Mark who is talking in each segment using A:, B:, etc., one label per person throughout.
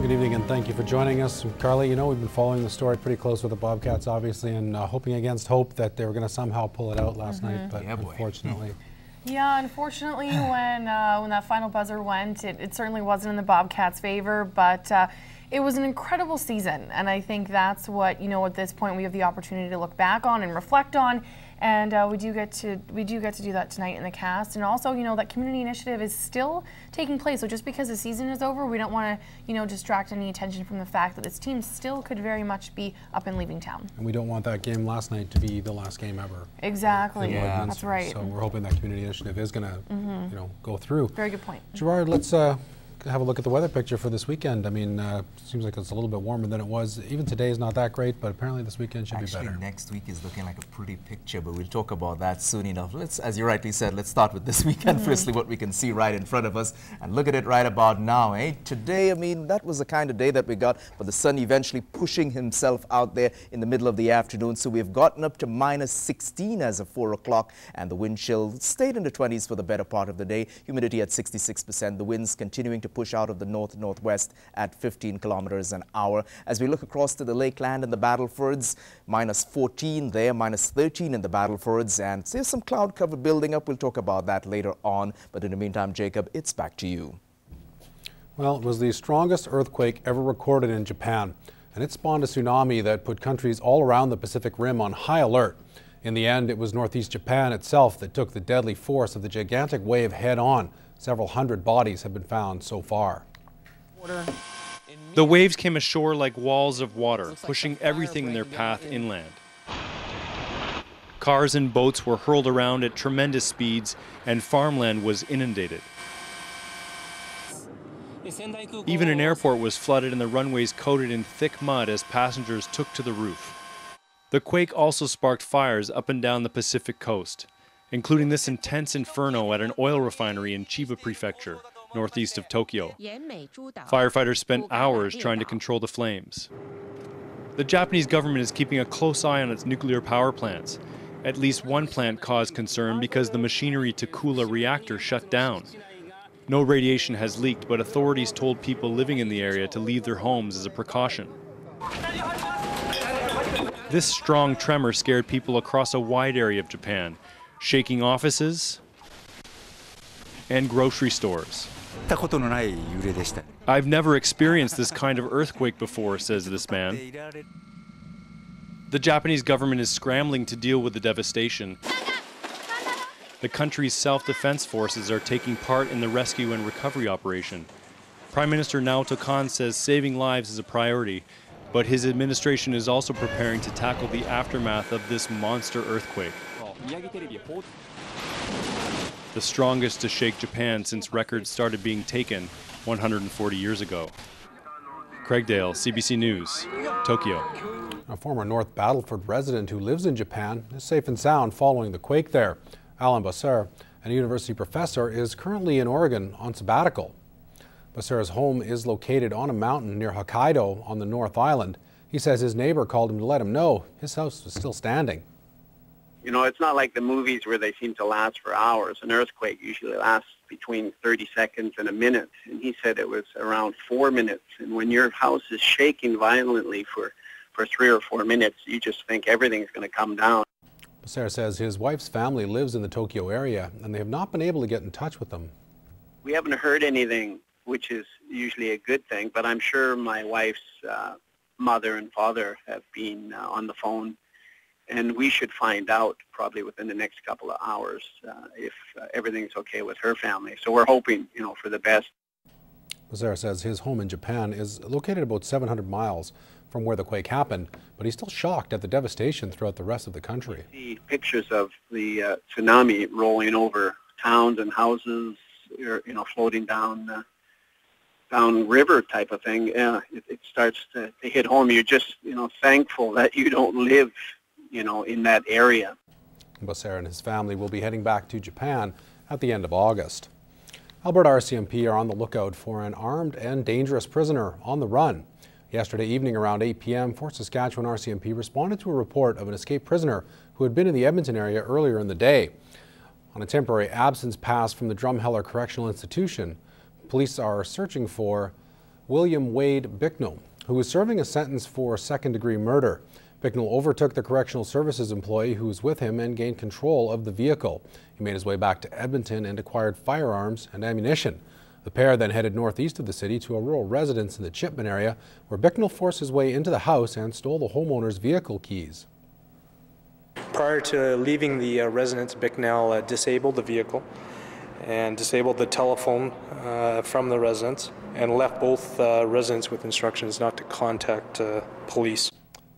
A: Good evening and thank you for joining us. Carly, you know, we've been following the story pretty close with the Bobcats, obviously, and hoping against hope that they were going to somehow pull it out last night, but unfortunately.
B: Yeah, unfortunately, when that final buzzer went, it certainly wasn't in the Bobcats' favor, but it was an incredible season, and I think that's what, you know, at this point we have the opportunity to look back on and reflect on, and we do get to do that tonight in the cast. And also, you know, that community initiative is still taking place, so just because the season is over, we don't want to, you know, distract any attention from the fact that this team still could very much be up and leaving town. And
A: we don't want that game last night to be the last game ever.
B: Exactly. Yeah, that's right.
A: So we're hoping that community initiative is going to, you know, go through.
B: Very good point.
A: Gerard, let's have a look at the weather picture for this weekend. I mean, seems like it's a little bit warmer than it was. Even today is not that great, but apparently this weekend should be better.
C: Actually, next week is looking like a pretty picture, but we'll talk about that soon enough. Let's, as you rightly said, let's start with this weekend. Firstly, what we can see right in front of us, and look at it right about now, eh? Today, I mean, that was the kind of day that we got, but the sun eventually pushing himself out there in the middle of the afternoon. So we've gotten up to -16 as of 4 o'clock, and the wind chill stayed in the 20s for the better part of the day. Humidity at 66%. The winds continuing to push out of the north-northwest at 15 kilometers an hour. As we look across to the Lakeland and the Battlefords, -14 there, -13 in the Battlefords, and there's some cloud cover building up. We'll talk about that later on. But in the meantime, Jacob, it's back to you.
A: Well, it was the strongest earthquake ever recorded in Japan, and it spawned a tsunami that put countries all around the Pacific Rim on high alert. In the end, it was Northeast Japan itself that took the deadly force of the gigantic wave head on. Several hundred bodies have been found so far.
D: The waves came ashore like walls of water, pushing everything in their path inland. Cars and boats were hurled around at tremendous speeds, and farmland was inundated. Even an airport was flooded and the runways coated in thick mud as passengers took to the roof. The quake also sparked fires up and down the Pacific coast, including this intense inferno at an oil refinery in Chiba Prefecture, northeast of Tokyo. Firefighters spent hours trying to control the flames. The Japanese government is keeping a close eye on its nuclear power plants. At least one plant caused concern because the machinery to cool a reactor shut down. No radiation has leaked, but authorities told people living in the area to leave their homes as a precaution. This strong tremor scared people across a wide area of Japan, shaking offices and grocery stores. I've never experienced this kind of earthquake before, says this man. The Japanese government is scrambling to deal with the devastation. The country's self-defense forces are taking part in the rescue and recovery operation. Prime Minister Naoto Kan says saving lives is a priority, but his administration is also preparing to tackle the aftermath of this monster earthquake. The strongest to shake Japan since records started being taken 140 years ago. Craig Dale, CBC News, Tokyo.
A: A former North Battleford resident who lives in Japan is safe and sound following the quake there. Alan Basser, a university professor, is currently in Oregon on sabbatical. Basser's home is located on a mountain near Hokkaido on the North Island. He says his neighbor called him to let him know his house was still standing.
E: You know, it's not like the movies where they seem to last for hours. An earthquake usually lasts between 30 seconds and a minute. And he said it was around 4 minutes. And when your house is shaking violently for 3 or 4 minutes, you just think everything's going to come down.
A: Basser says his wife's family lives in the Tokyo area, and they have not been able to get in touch with them.
E: We haven't heard anything, which is usually a good thing. But I'm sure my wife's mother and father have been on the phone. And we should find out probably within the next couple of hours if everything's okay with her family. So we're hoping, you know, for the best.
A: Basser says his home in Japan is located about 700 miles from where the quake happened, but he's still shocked at the devastation throughout the rest of the country.
E: See pictures of the tsunami rolling over towns and houses, you know, floating down river type of thing. It starts to hit home. You're just, you know, thankful that you don't live, you know, in that area.
A: Basser and his family will be heading back to Japan at the end of August. Alberta RCMP are on the lookout for an armed and dangerous prisoner on the run. Yesterday evening around 8 p.m., Fort Saskatchewan RCMP responded to a report of an escaped prisoner who had been in the Edmonton area earlier in the day. On a temporary absence pass from the Drumheller Correctional Institution, police are searching for William Wade Bicknell, who was serving a sentence for second-degree murder. Bicknell overtook the Correctional Services employee who was with him and gained control of the vehicle. He made his way back to Edmonton and acquired firearms and ammunition. The pair then headed northeast of the city to a rural residence in the Chipman area, where Bicknell forced his way into the house and stole the homeowner's vehicle keys.
F: Prior to leaving the residence, Bicknell disabled the vehicle and disabled the telephone from the residence and left both residents with instructions not to contact police.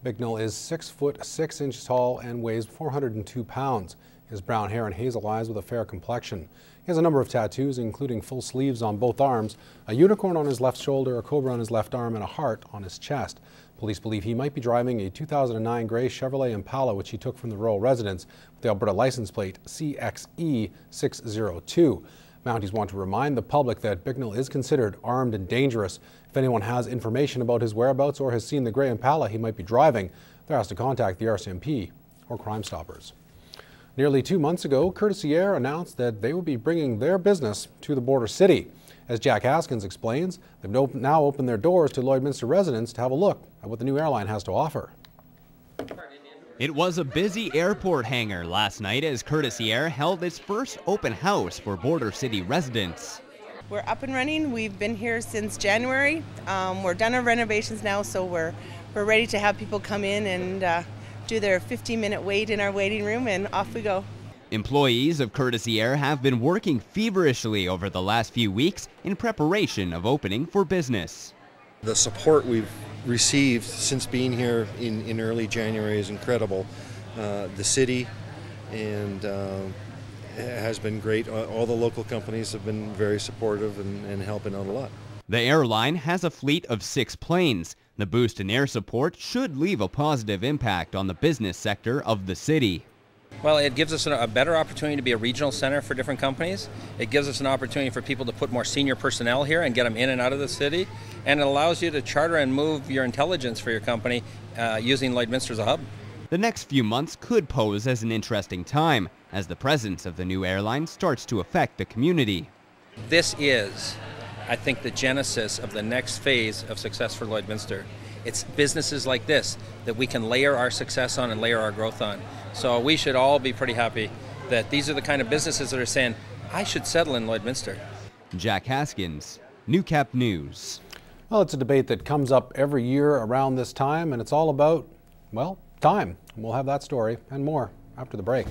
A: Bicknell is 6 foot 6 inches tall and weighs 402 pounds. He has brown hair and hazel eyes with a fair complexion. He has a number of tattoos, including full sleeves on both arms, a unicorn on his left shoulder, a cobra on his left arm, and a heart on his chest. Police believe he might be driving a 2009 gray Chevrolet Impala, which he took from the rural residence with the Alberta license plate CXE 602. Mounties want to remind the public that Bicknell is considered armed and dangerous. If anyone has information about his whereabouts or has seen the gray Impala he might be driving, they're asked to contact the RCMP or Crime Stoppers. Nearly 2 months ago, Courtesy Air announced that they would be bringing their business to the border city. As Jack Haskins explains, they've now opened their doors to Lloydminster residents to have a look at what the new airline has to offer.
G: It was a busy airport hangar last night as Courtesy Air held its first open house for Border City residents.
H: We're up and running. We've been here since January. We're done our renovations now, so we're ready to have people come in and do their 15-minute wait in our waiting room, and off we go.
G: Employees of Courtesy Air have been working feverishly over the last few weeks in preparation of opening for business.
I: The support we've received since being here in early January is incredible. The city and has been great. All the local companies have been very supportive and helping out a lot.
G: The airline has a fleet of 6 planes. The boost in air support should leave a positive impact on the business sector of the city.
J: Well, it gives us a better opportunity to be a regional center for different companies. It gives us an opportunity for people to put more senior personnel here and get them in and out of the city. And it allows you to charter and move your intelligence for your company using Lloydminster as a hub.
G: The next few months could pose as an interesting time as the presence of the new airline starts to affect the community.
J: This is, I think, the genesis of the next phase of success for Lloydminster. It's businesses like this that we can layer our success on and layer our growth on. So we should all be pretty happy that these are the kind of businesses that are saying, I should settle in Lloydminster.
G: Jack Haskins, Newcap News.
A: Well, it's a debate that comes up every year around this time, and it's all about, well, time. We'll have that story and more after the break.